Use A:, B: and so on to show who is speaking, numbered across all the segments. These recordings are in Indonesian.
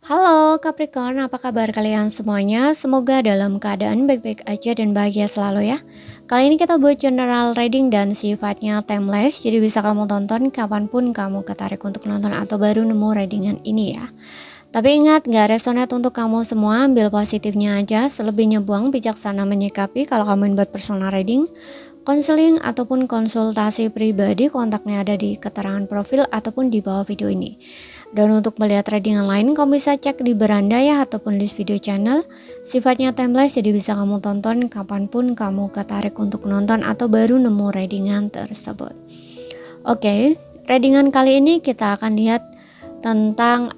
A: Halo Capricorn, apa kabar kalian semuanya? Semoga dalam keadaan baik-baik aja dan bahagia selalu ya. Kali ini kita buat general reading dan sifatnya timeless, jadi bisa kamu tonton kapanpun kamu ketarik untuk nonton atau baru nemu readingan ini ya. Tapi ingat, gak resonate untuk kamu semua, ambil positifnya aja, selebihnya buang, bijaksana menyikapi. Kalau kamu buat personal reading, konseling ataupun konsultasi pribadi, kontaknya ada di keterangan profil ataupun di bawah video ini. Dan untuk melihat readingan lain, kamu bisa cek di beranda ya ataupun list video channel. Sifatnya timeless, jadi bisa kamu tonton kapanpun kamu ketarik untuk nonton atau baru nemu readingan tersebut. Oke, readingan kali ini kita akan lihat tentang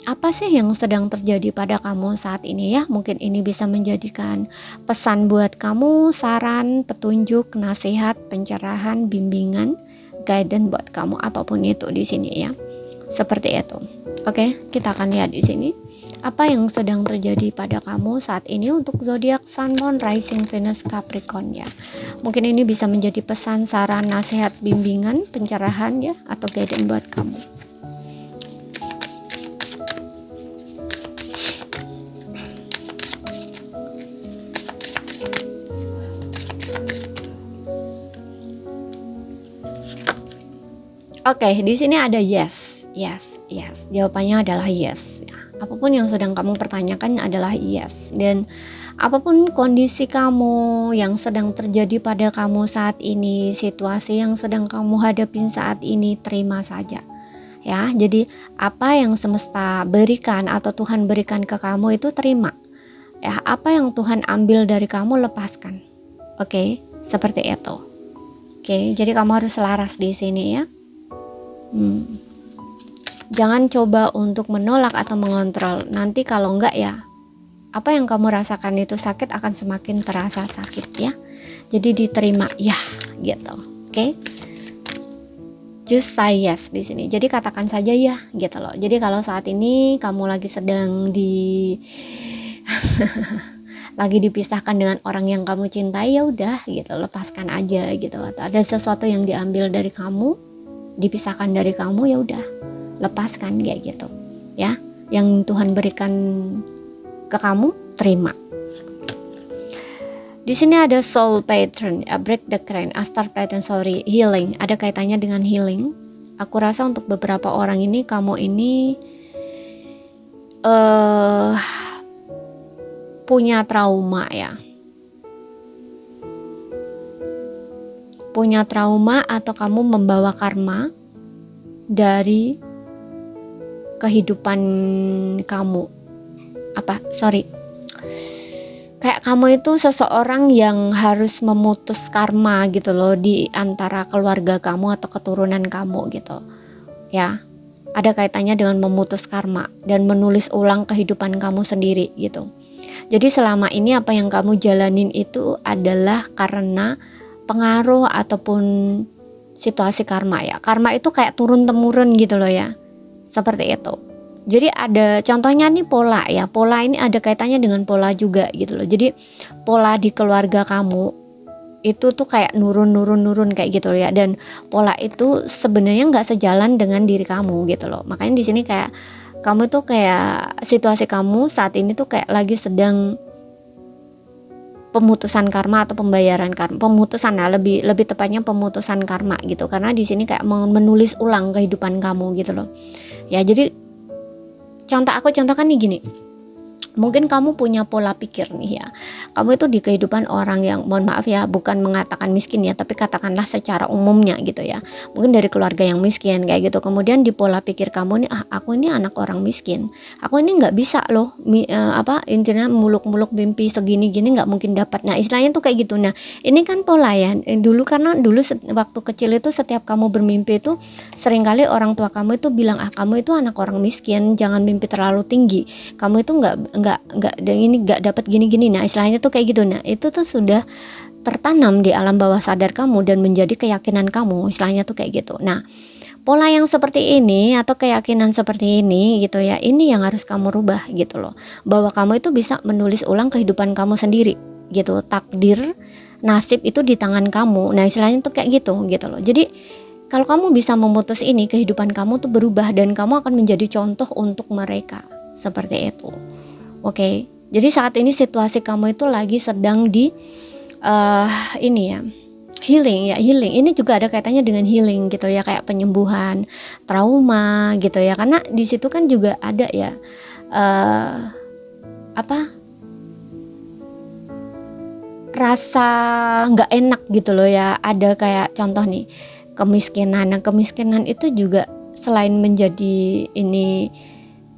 A: apa sih yang sedang terjadi pada kamu saat ini ya. Mungkin ini bisa menjadikan pesan buat kamu, saran, petunjuk, nasihat, pencerahan, bimbingan, guidance buat kamu apapun itu di sini ya. Seperti itu. Oke, kita akan lihat di sini apa yang sedang terjadi pada kamu saat ini untuk zodiak Sun, Moon, Rising, Venus, Capricorn ya. Mungkin ini bisa menjadi pesan, saran, nasihat, bimbingan, pencerahan ya atau guidance buat kamu. Oke, di sini ada yes. Jawabannya adalah yes. Ya, apapun yang sedang kamu pertanyakan adalah yes. Dan apapun kondisi kamu yang sedang terjadi pada kamu saat ini, situasi yang sedang kamu hadapin saat ini, terima saja. Ya, jadi apa yang semesta berikan atau Tuhan berikan ke kamu itu terima. Ya, apa yang Tuhan ambil dari kamu lepaskan. Oke, seperti itu. Oke, jadi kamu harus selaras di sini ya. Jangan coba untuk menolak atau mengontrol. Nanti kalau enggak ya, apa yang kamu rasakan itu sakit akan semakin terasa sakit ya. Jadi diterima ya, gitu. Oke? Just say yes di sini. Jadi katakan saja ya, gitu loh. Jadi kalau saat ini kamu lagi sedang lagi dipisahkan dengan orang yang kamu cintai, ya udah gitu, lepaskan aja gitu. Atau ada sesuatu yang diambil dari kamu, dipisahkan dari kamu, ya udah, lepaskan kayak gitu ya. Yang Tuhan berikan ke kamu, terima. Di sini ada soul pattern, break the current, star pattern, healing. Ada kaitannya dengan healing. Aku rasa untuk beberapa orang ini, kamu ini punya trauma ya. Punya trauma atau kamu membawa karma dari kehidupan kamu. Kayak kamu itu seseorang yang harus memutus karma gitu loh di antara keluarga kamu atau keturunan kamu gitu. Ya. Ada kaitannya dengan memutus karma dan menulis ulang kehidupan kamu sendiri gitu. Jadi selama ini apa yang kamu jalanin itu adalah karena pengaruh ataupun situasi karma ya. Karma itu kayak turun-temurun gitu loh ya. Seperti itu. Jadi ada contohnya nih pola ya. Pola ini ada kaitannya dengan pola juga gitu loh. Jadi pola di keluarga kamu itu tuh kayak nurun kayak gitu loh ya. Dan pola itu sebenarnya nggak sejalan dengan diri kamu gitu loh. Makanya di sini kayak kamu tuh kayak situasi kamu saat ini tuh kayak lagi sedang pemutusan karma atau pembayaran karma, pemutusan lah, lebih tepatnya pemutusan karma gitu. Karena di sini kayak menulis ulang kehidupan kamu gitu loh. Ya, jadi aku contohkan nih gini. Mungkin kamu punya pola pikir nih ya. Kamu itu di kehidupan orang yang, mohon maaf ya, bukan mengatakan miskin ya, tapi katakanlah secara umumnya gitu ya. Mungkin dari keluarga yang miskin kayak gitu. Kemudian di pola pikir kamu nih, aku ini anak orang miskin. Aku ini nggak bisa loh, intinya muluk-muluk mimpi segini-gini nggak mungkin dapat. Nah, istilahnya tuh kayak gitu. Nah, ini kan pola ya. Karena dulu waktu kecil itu setiap kamu bermimpi itu seringkali orang tua kamu itu bilang, kamu itu anak orang miskin, jangan mimpi terlalu tinggi. Kamu itu nggak dapat gini-gini. Nah, istilahnya tuh kayak gitu. Nah, itu tuh sudah tertanam di alam bawah sadar kamu dan menjadi keyakinan kamu. Istilahnya tuh kayak gitu. Nah, pola yang seperti ini atau keyakinan seperti ini gitu ya, ini yang harus kamu rubah gitu loh. Bahwa kamu itu bisa menulis ulang kehidupan kamu sendiri gitu. Takdir, nasib itu di tangan kamu. Nah, istilahnya tuh kayak gitu loh. Jadi kalau kamu bisa memutus ini, kehidupan kamu tuh berubah dan kamu akan menjadi contoh untuk mereka. seperti itu. Oke, jadi saat ini situasi kamu itu lagi sedang di ini ya, healing. Ini juga ada kaitannya dengan healing gitu ya, kayak penyembuhan trauma gitu ya, karena di situ kan juga ada ya rasa nggak enak gitu loh ya. Ada kayak contoh nih, kemiskinan. Nah, kemiskinan itu juga selain menjadi ini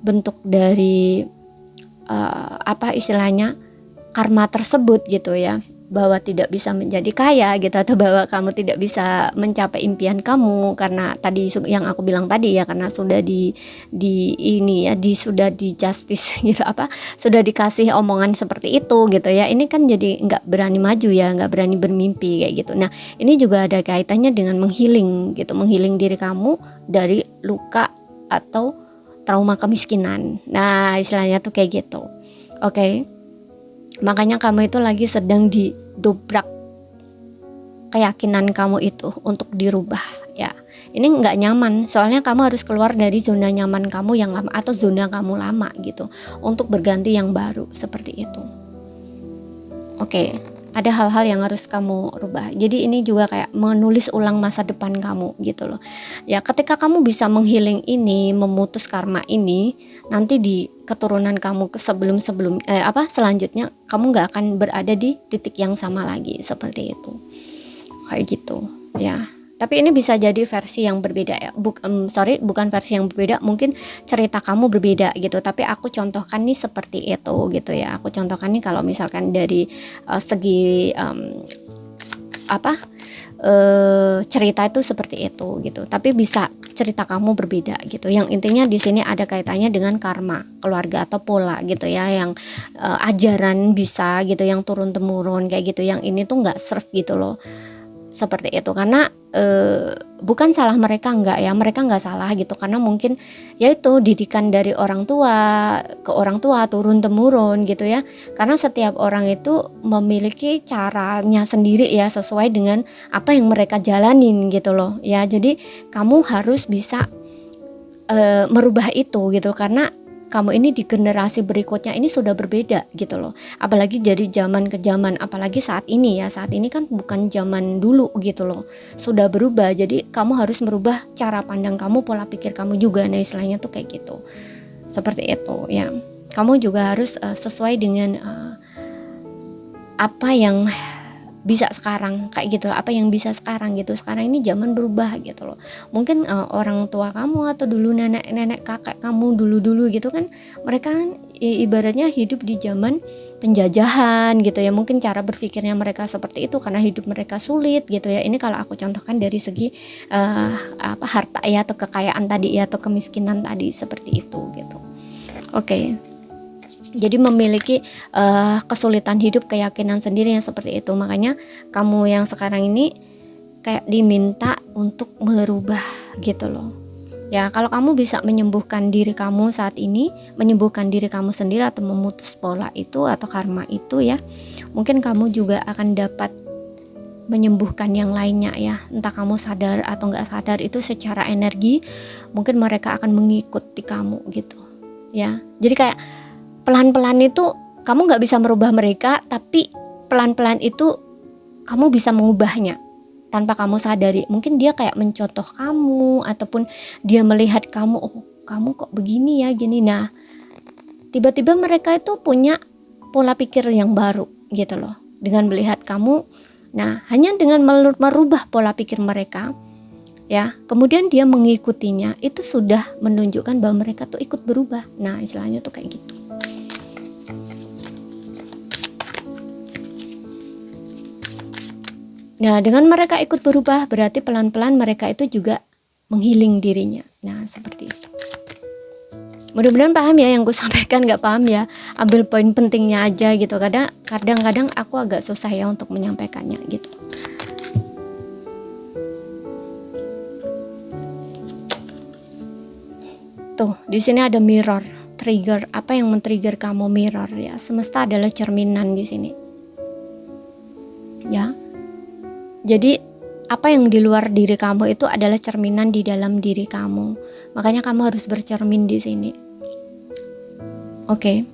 A: bentuk dari istilahnya karma tersebut gitu ya, bahwa tidak bisa menjadi kaya gitu, atau bahwa kamu tidak bisa mencapai impian kamu karena tadi yang aku bilang tadi ya, karena sudah sudah di justice gitu, sudah dikasih omongan seperti itu gitu ya. Ini kan jadi nggak berani maju ya, nggak berani bermimpi kayak gitu. Nah, ini juga ada kaitannya dengan menghealing gitu, menghealing diri kamu dari luka atau trauma kemiskinan. Nah, istilahnya tuh kayak gitu. Oke. Makanya kamu itu lagi sedang didobrak keyakinan kamu itu untuk dirubah ya. Ini nggak nyaman, soalnya kamu harus keluar dari zona nyaman kamu yang lama atau zona kamu lama gitu, untuk berganti yang baru seperti itu. Oke, ada hal-hal yang harus kamu rubah. Jadi ini juga kayak menulis ulang masa depan kamu gitu loh. Ya, ketika kamu bisa menghealing ini, memutus karma ini, nanti di keturunan kamu selanjutnya kamu nggak akan berada di titik yang sama lagi seperti itu, kayak gitu ya. Tapi ini bisa jadi versi yang berbeda ya, bukan versi yang berbeda, mungkin cerita kamu berbeda gitu, tapi aku contohkan nih seperti itu gitu ya. Aku contohkan nih kalau misalkan dari segi cerita itu seperti itu gitu, tapi bisa cerita kamu berbeda gitu. Yang intinya di sini ada kaitannya dengan karma keluarga atau pola gitu ya, yang ajaran bisa gitu, yang turun temurun kayak gitu. Yang ini tuh nggak serve gitu loh, seperti itu. Karena bukan salah mereka, mereka nggak salah gitu, karena mungkin yaitu didikan dari orang tua ke orang tua turun temurun gitu ya. Karena setiap orang itu memiliki caranya sendiri ya, sesuai dengan apa yang mereka jalanin gitu loh ya. Jadi kamu harus bisa merubah itu gitu, karena kamu ini di generasi berikutnya ini sudah berbeda gitu loh. Apalagi dari zaman ke zaman, apalagi saat ini kan bukan zaman dulu gitu loh, sudah berubah. Jadi kamu harus merubah cara pandang kamu, pola pikir kamu juga. Nah, istilahnya tuh kayak gitu, seperti itu ya. Kamu juga harus sesuai dengan apa yang bisa sekarang kayak gitu loh, apa yang bisa sekarang gitu. Sekarang ini zaman berubah gitu loh. Mungkin orang tua kamu atau dulu nenek kakek kamu dulu gitu kan, mereka kan ibaratnya hidup di zaman penjajahan gitu ya. Mungkin cara berpikirnya mereka seperti itu karena hidup mereka sulit gitu ya. Ini kalau aku contohkan dari segi harta ya, atau kekayaan tadi ya, atau kemiskinan tadi, seperti itu gitu. Oke. Jadi memiliki kesulitan hidup, keyakinan sendiri yang seperti itu. Makanya kamu yang sekarang ini kayak diminta untuk merubah gitu loh. Ya, kalau kamu bisa menyembuhkan diri kamu saat ini, menyembuhkan diri kamu sendiri atau memutus pola itu atau karma itu ya, mungkin kamu juga akan dapat menyembuhkan yang lainnya ya. Entah kamu sadar atau gak sadar, itu secara energi mungkin mereka akan mengikuti kamu gitu ya. Jadi kayak pelan-pelan itu kamu gak bisa merubah mereka, tapi pelan-pelan itu kamu bisa mengubahnya tanpa kamu sadari. Mungkin dia kayak mencontoh kamu, ataupun dia melihat kamu, oh kamu kok begini ya, gini. Nah, tiba-tiba mereka itu punya pola pikir yang baru gitu loh, dengan melihat kamu. Nah, hanya dengan merubah pola pikir mereka ya, kemudian dia mengikutinya, itu sudah menunjukkan bahwa mereka tuh ikut berubah. Nah, istilahnya tuh kayak gitu. Nah, dengan mereka ikut berubah, berarti pelan-pelan mereka itu juga menghealing dirinya. Nah, seperti itu. Mudah-mudahan paham ya yang gue sampaikan. Gak paham ya, ambil poin pentingnya aja gitu. Kadang-kadang aku agak susah ya untuk menyampaikannya gitu. Tuh, di sini ada mirror, trigger. Apa yang men-trigger kamu? Mirror ya. Semesta adalah cerminan di sini. Ya. Jadi apa yang di luar diri kamu itu adalah cerminan di dalam diri kamu. Makanya kamu harus bercermin di sini. Oke.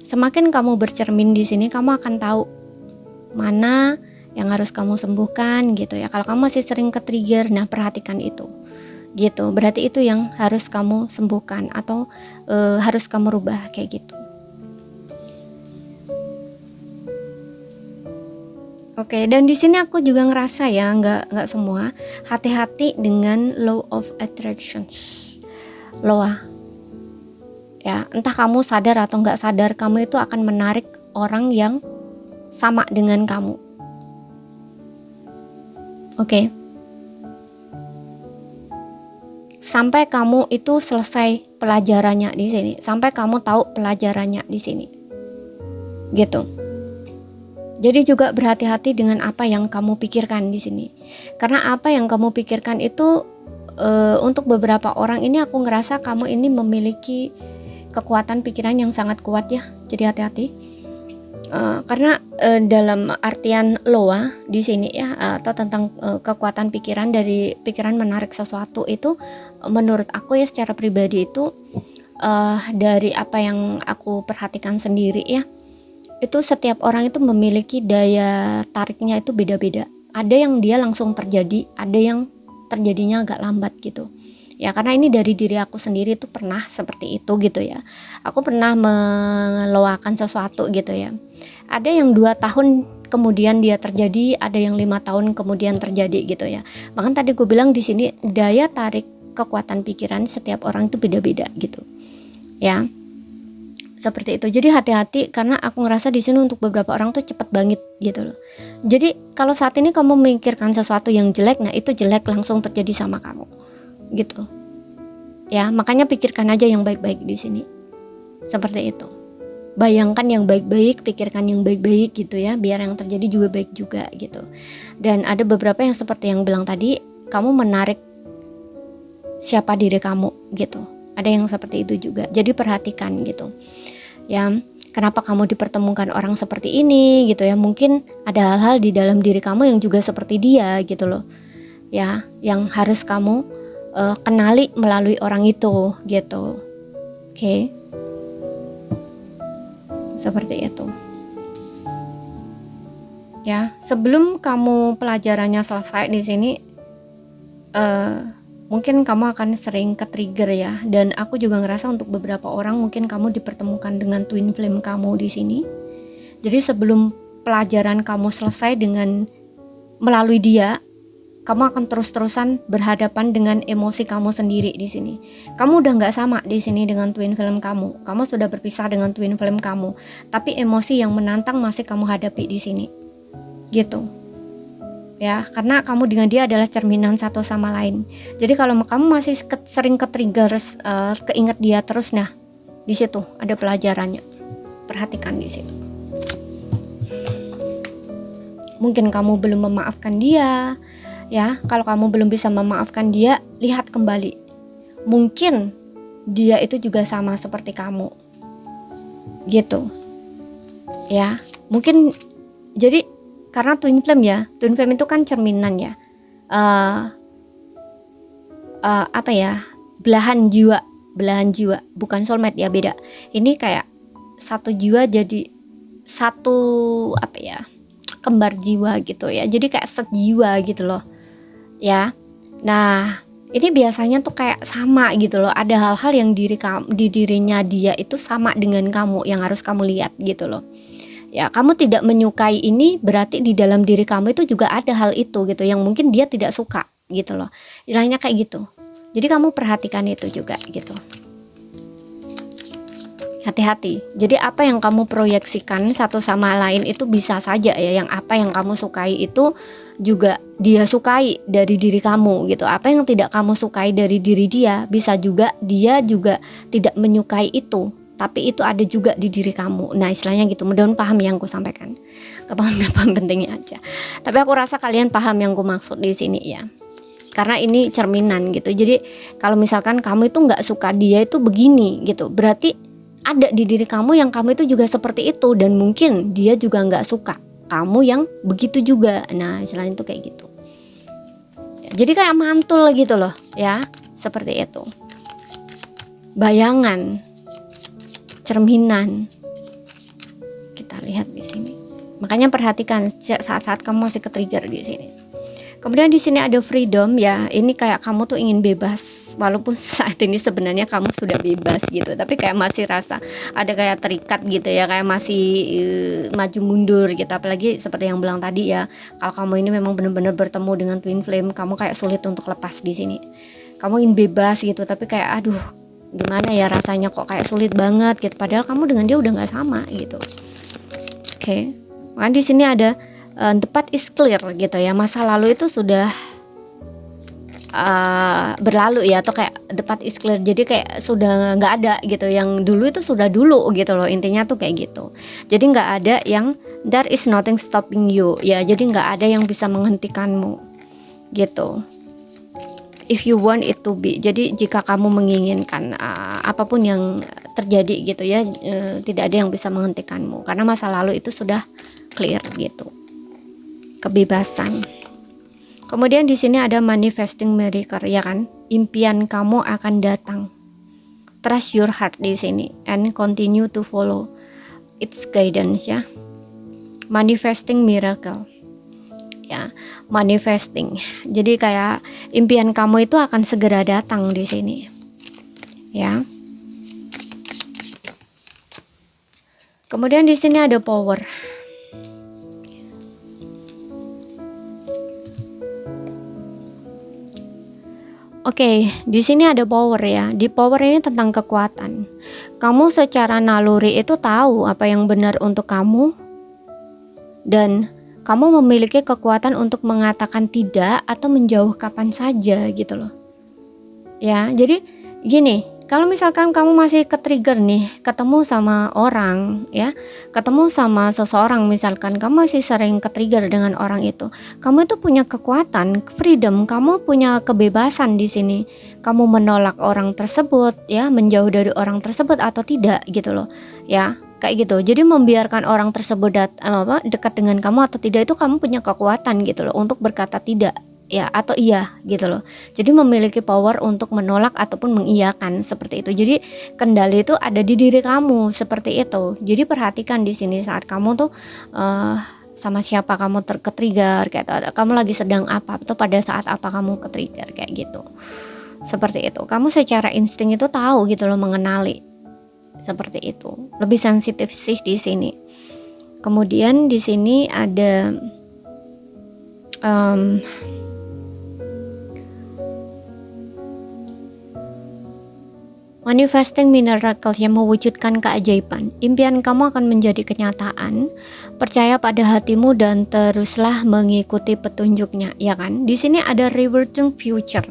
A: Semakin kamu bercermin di sini, kamu akan tahu mana yang harus kamu sembuhkan gitu ya. Kalau kamu masih sering ke-trigger, nah perhatikan itu. Gitu. Berarti itu yang harus kamu sembuhkan atau harus kamu rubah kayak gitu. Oke, dan di sini aku juga ngerasa ya, nggak semua, hati-hati dengan law of attraction. Law ya, entah kamu sadar atau nggak sadar, kamu itu akan menarik orang yang sama dengan kamu. Oke. Sampai kamu itu selesai pelajarannya di sini, sampai kamu tahu pelajarannya di sini. Gitu. Jadi juga berhati-hati dengan apa yang kamu pikirkan di sini. Karena apa yang kamu pikirkan itu untuk beberapa orang ini aku ngerasa kamu ini memiliki kekuatan pikiran yang sangat kuat ya. Jadi hati-hati. Karena dalam artian loa di sini ya, atau tentang kekuatan pikiran, dari pikiran menarik sesuatu itu, menurut aku ya secara pribadi itu dari apa yang aku perhatikan sendiri ya, itu setiap orang itu memiliki daya tariknya itu beda-beda. Ada yang dia langsung terjadi, ada yang terjadinya agak lambat gitu. Ya karena ini dari diri aku sendiri tuh pernah seperti itu gitu ya. Aku pernah meloakan sesuatu gitu ya. Ada yang 2 tahun kemudian dia terjadi, ada yang 5 tahun kemudian terjadi gitu ya. Bahkan tadi gue bilang di sini daya tarik kekuatan pikiran setiap orang itu beda-beda gitu. Ya. Seperti itu. Jadi hati-hati karena aku ngerasa di sini untuk beberapa orang tuh cepet banget gitu loh. Jadi kalau saat ini kamu memikirkan sesuatu yang jelek, nah itu jelek langsung terjadi sama kamu. Gitu. Ya, makanya pikirkan aja yang baik-baik di sini. Seperti itu. Bayangkan yang baik-baik, pikirkan yang baik-baik gitu ya, biar yang terjadi juga baik juga gitu. Dan ada beberapa yang seperti yang bilang tadi, kamu menarik siapa diri kamu gitu. Ada yang seperti itu juga. Jadi perhatikan gitu. Ya, kenapa kamu dipertemukan orang seperti ini gitu ya? Mungkin ada hal-hal di dalam diri kamu yang juga seperti dia gitu loh. Ya, yang harus kamu kenali melalui orang itu gitu. Oke. Seperti itu. Ya, sebelum kamu pelajarannya selesai di sini, mungkin kamu akan sering ke-trigger ya. Dan aku juga ngerasa untuk beberapa orang mungkin kamu dipertemukan dengan twin flame kamu di sini. Jadi sebelum pelajaran kamu selesai dengan melalui dia, kamu akan terus-terusan berhadapan dengan emosi kamu sendiri di sini. Kamu udah nggak sama di sini dengan twin flame kamu. Kamu sudah berpisah dengan twin flame kamu. Tapi emosi yang menantang masih kamu hadapi di sini. Gitu. Ya, karena kamu dengan dia adalah cerminan satu sama lain. Jadi kalau kamu masih sering ke-trigger, keinget dia terus, nah di situ ada pelajarannya. Perhatikan di situ. Mungkin kamu belum memaafkan dia. Ya, kalau kamu belum bisa memaafkan dia, lihat kembali. Mungkin dia itu juga sama seperti kamu. Gitu. Ya, mungkin jadi karena twin flame ya. Twin flame itu kan cerminan ya. Apa ya? Belahan jiwa, bukan soulmate ya, beda. Ini kayak satu jiwa jadi satu apa ya? Kembar jiwa gitu ya. Jadi kayak sejiwa gitu loh. Ya, nah ini biasanya tuh kayak sama gitu loh. Ada hal-hal yang di dirinya dia itu sama dengan kamu yang harus kamu lihat gitu loh. Ya, kamu tidak menyukai ini berarti di dalam diri kamu itu juga ada hal itu gitu yang mungkin dia tidak suka gitu loh. Istilahnya kayak gitu. Jadi kamu perhatikan itu juga gitu. Hati-hati. Jadi apa yang kamu proyeksikan satu sama lain itu bisa saja ya, yang apa yang kamu sukai itu juga dia sukai dari diri kamu gitu. Apa yang tidak kamu sukai dari diri dia, bisa juga dia juga tidak menyukai itu, tapi itu ada juga di diri kamu. Nah istilahnya gitu. Mudah-mudahan paham yang aku sampaikan. Paham pentingnya aja. Tapi aku rasa kalian paham yang aku maksud di sini ya. Karena ini cerminan gitu. Jadi kalau misalkan kamu itu nggak suka dia itu begini gitu, berarti ada di diri kamu yang kamu itu juga seperti itu, dan mungkin dia juga nggak suka kamu yang begitu juga. Nah istilahnya itu kayak gitu. Jadi kayak mantul gitu loh ya, seperti itu. Bayangan cerminan. Kita lihat di sini. Makanya perhatikan saat-saat kamu masih ke-trigger di sini. Kemudian di sini ada freedom ya. Ini kayak kamu tuh ingin bebas, walaupun saat ini sebenarnya kamu sudah bebas gitu, tapi kayak masih rasa ada kayak terikat gitu ya, kayak masih maju mundur gitu. Apalagi seperti yang bilang tadi ya, kalau kamu ini memang benar-benar bertemu dengan twin flame, kamu kayak sulit untuk lepas di sini. Kamu ingin bebas gitu, tapi kayak aduh gimana ya rasanya, kok kayak sulit banget gitu. Padahal kamu dengan dia udah nggak sama gitu. Oke. Makanya di sini ada the path is clear gitu ya. Masa lalu itu sudah berlalu ya, atau kayak the path is clear. Jadi kayak sudah nggak ada gitu. Yang dulu itu sudah dulu gitu loh. Intinya tuh kayak gitu. Jadi nggak ada yang there is nothing stopping you ya. Jadi nggak ada yang bisa menghentikanmu gitu. If you want it to be. Jadi jika kamu menginginkan apapun yang terjadi gitu ya, tidak ada yang bisa menghentikanmu karena masa lalu itu sudah clear gitu. Kebebasan. Kemudian di sini ada manifesting miracle ya kan? Impian kamu akan datang. Trust your heart di sini and continue to follow its guidance ya. Manifesting miracle. Ya, manifesting. Jadi kayak impian kamu itu akan segera datang di sini. Ya. Kemudian di sini ada power. Oke, di sini ada power ya. Di power ini tentang kekuatan. Kamu secara naluri itu tahu apa yang benar untuk kamu, dan kamu memiliki kekuatan untuk mengatakan tidak atau menjauh kapan saja gitu loh. Ya, jadi gini, kalau misalkan kamu masih ke-trigger nih, ketemu sama orang ya, ketemu sama seseorang, misalkan kamu masih sering ke-trigger dengan orang itu, kamu itu punya kekuatan, freedom, kamu punya kebebasan di sini. Kamu menolak orang tersebut ya, menjauh dari orang tersebut atau tidak gitu loh. Ya, kayak gitu. Jadi membiarkan orang tersebut dekat dengan kamu atau tidak, itu kamu punya kekuatan gitu loh untuk berkata tidak ya atau iya gitu loh. Jadi memiliki power untuk menolak ataupun mengiyakan seperti itu. Jadi kendali itu ada di diri kamu seperti itu. Jadi perhatikan di sini saat kamu tuh sama siapa kamu ke-trigger kayak kamu lagi sedang apa atau pada saat apa kamu ke-trigger kayak gitu. Seperti itu. Kamu secara insting itu tahu gitu loh, mengenali. Seperti itu. Lebih sensitif sih di sini. Kemudian di sini ada manifesting miracle yang mewujudkan keajaiban. Impian kamu akan menjadi kenyataan. Percaya pada hatimu dan teruslah mengikuti petunjuknya, ya kan? Di sini ada reverting future.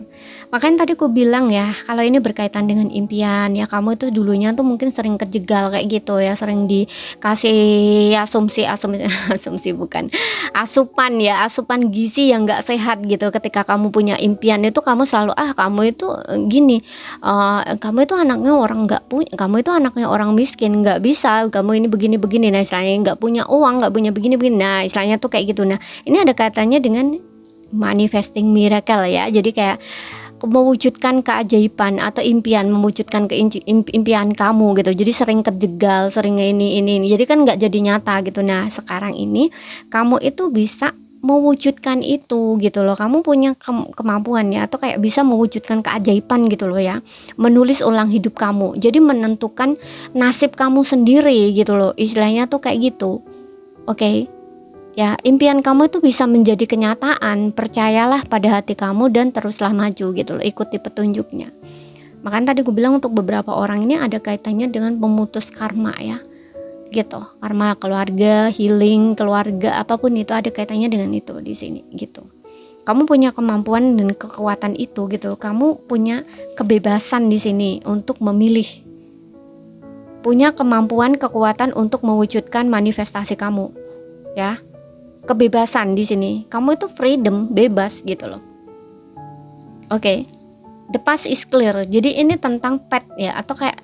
A: Makanya tadi aku bilang ya, kalau ini berkaitan dengan impian ya, kamu itu dulunya tuh mungkin sering kejegal kayak gitu ya, sering dikasih asumsi bukan, asupan ya, asupan gizi yang nggak sehat gitu. Ketika kamu punya impian itu kamu selalu kamu itu gini, kamu itu anaknya orang nggak punya, kamu itu anaknya orang miskin, nggak bisa, kamu ini begini, nah istilahnya nggak punya uang, nggak punya begini, nah istilahnya tuh kayak gitu. Nah ini ada kaitannya dengan manifesting miracle ya, jadi kayak mewujudkan keajaiban atau impian, mewujudkan impian kamu gitu. Jadi sering terjegal, sering ini, jadi kan nggak jadi nyata gitu. Nah sekarang ini kamu itu bisa mewujudkan itu gitu loh. Kamu punya kemampuan ya, atau kayak bisa mewujudkan keajaiban gitu loh ya, menulis ulang hidup kamu, jadi menentukan nasib kamu sendiri gitu loh, istilahnya tuh kayak gitu. Oke. Ya, impian kamu itu bisa menjadi kenyataan. Percayalah pada hati kamu dan teruslah maju gitu loh, ikuti petunjuknya. Makanya tadi gue bilang untuk beberapa orang ini ada kaitannya dengan pemutus karma ya, gitu. Karma keluarga, healing keluarga, apapun itu ada kaitannya dengan itu di sini gitu. Kamu punya kemampuan dan kekuatan itu gitu. Kamu punya kebebasan di sini untuk memilih. Punya kemampuan, kekuatan untuk mewujudkan manifestasi kamu. Ya. Kebebasan di sini, kamu itu freedom, bebas gitu loh. Oke. The past is clear. Jadi ini tentang path ya, atau kayak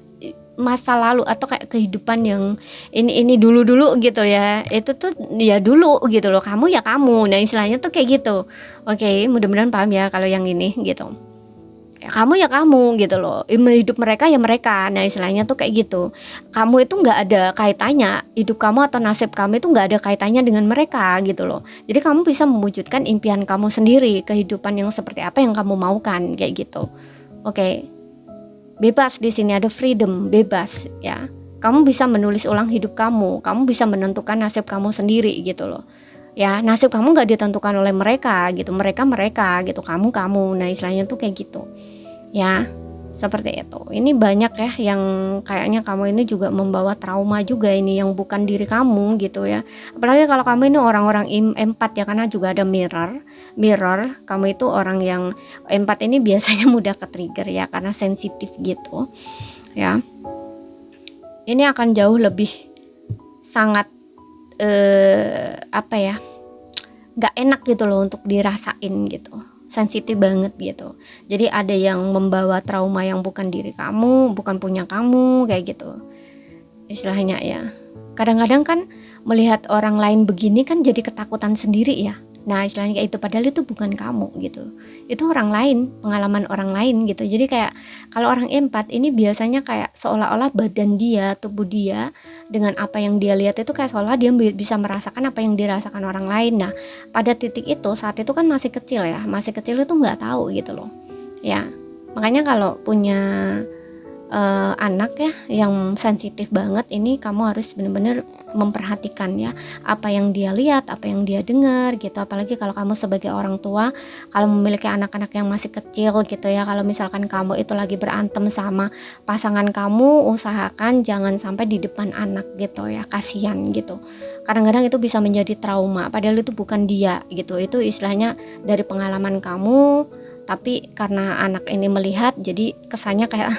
A: masa lalu, atau kayak kehidupan yang ini dulu gitu ya. Itu tuh ya dulu gitu loh. Kamu ya kamu. Nah istilahnya tuh kayak gitu. Oke, mudah-mudahan paham ya kalau yang ini gitu. ya kamu gitu loh, hidup mereka ya mereka. Nah istilahnya tuh kayak gitu. Kamu itu nggak ada kaitannya, hidup kamu atau nasib kamu itu nggak ada kaitannya dengan mereka gitu loh. Jadi kamu bisa mewujudkan impian kamu sendiri, kehidupan yang seperti apa yang kamu maukan kayak gitu. Oke. Bebas, di sini ada freedom, bebas ya. Kamu bisa menulis ulang hidup kamu bisa menentukan nasib kamu sendiri gitu loh. Ya, nasib kamu nggak ditentukan oleh mereka gitu, mereka gitu, kamu. Nah istilahnya tuh kayak gitu ya, seperti itu. Ini banyak ya yang kayaknya kamu ini juga membawa trauma juga ini yang bukan diri kamu gitu ya. Apalagi kalau kamu ini orang-orang empat ya, karena juga ada mirror. Kamu itu orang yang empat ini biasanya mudah ke trigger ya, karena sensitif gitu ya. Ini akan jauh lebih sangat nggak enak gitu loh untuk dirasain gitu, sensitif banget gitu. Jadi ada yang membawa trauma yang bukan diri kamu, bukan punya kamu kayak gitu istilahnya ya. Kadang-kadang kan melihat orang lain begini kan jadi ketakutan sendiri ya. Nah istilahnya kayak itu, padahal itu bukan kamu gitu, itu orang lain, pengalaman orang lain gitu. Jadi kayak kalau orang empat ini biasanya kayak seolah-olah badan dia, tubuh dia dengan apa yang dia lihat itu kayak seolah dia bisa merasakan apa yang dirasakan orang lain. Nah pada titik itu, saat itu kan masih kecil ya, masih kecil itu nggak tahu gitu loh ya. Makanya kalau punya anak ya yang sensitif banget ini, kamu harus benar-benar memperhatikan ya apa yang dia lihat, apa yang dia dengar gitu. Apalagi kalau kamu sebagai orang tua, kalau memiliki anak-anak yang masih kecil gitu ya, kalau misalkan kamu itu lagi berantem sama pasangan kamu, usahakan jangan sampai di depan anak gitu ya, kasihan gitu. Kadang-kadang itu bisa menjadi trauma, padahal itu bukan dia gitu, itu istilahnya dari pengalaman kamu, tapi karena anak ini melihat jadi kesannya kayak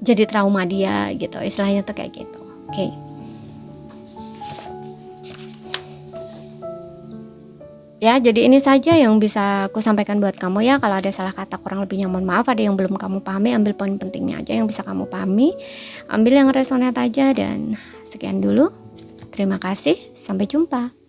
A: jadi trauma dia gitu, istilahnya tuh kayak gitu. Oke. Ya, jadi ini saja yang bisa aku sampaikan buat kamu ya. Kalau ada salah kata kurang lebihnya mohon maaf. Ada yang belum kamu pahami, ambil poin pentingnya aja yang bisa kamu pahami, ambil yang resonate aja. Dan sekian dulu, terima kasih, sampai jumpa.